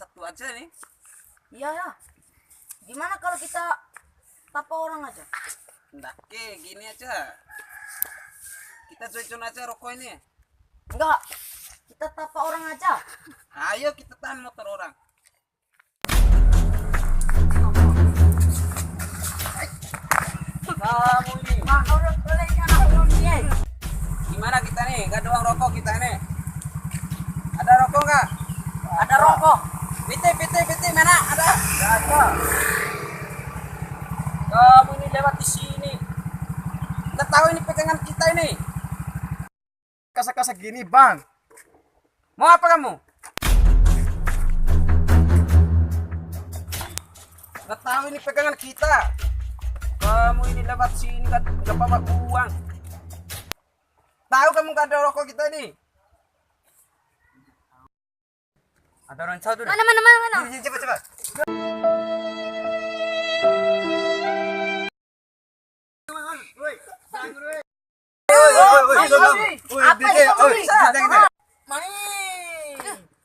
satu aja nih. Iya ya. Gimana kalau kita tapa orang aja? Nggak, gini aja. Kita join aja rokok ini. Enggak. Kita tapa orang aja. Ayo kita tahan motor orang. Kamu ini. Kau udah peleknya aku ini. Gimana kita nih? Gak doang rokok kita nih. Ada rokok nggak? Ada rokok. Piti mana? Ada? Ada. Kamu ini lewat di sini. Nggak tahu ini pegangan kita ini. Kasak-kasak gini bang. Mau apa kamu? Nggak tahu ini pegangan kita. Kamu ini lewat sini nggak bawa uang. Tahu kamu nggak ada rokok kita ini? Ada orang satu. Mana? Cepat.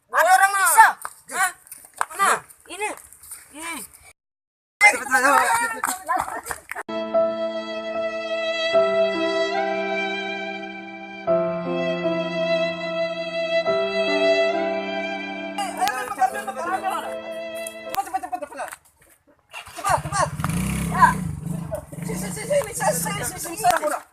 Ada orang bisa. Hah? Mana? Ini. Cepat. Ya. Sini.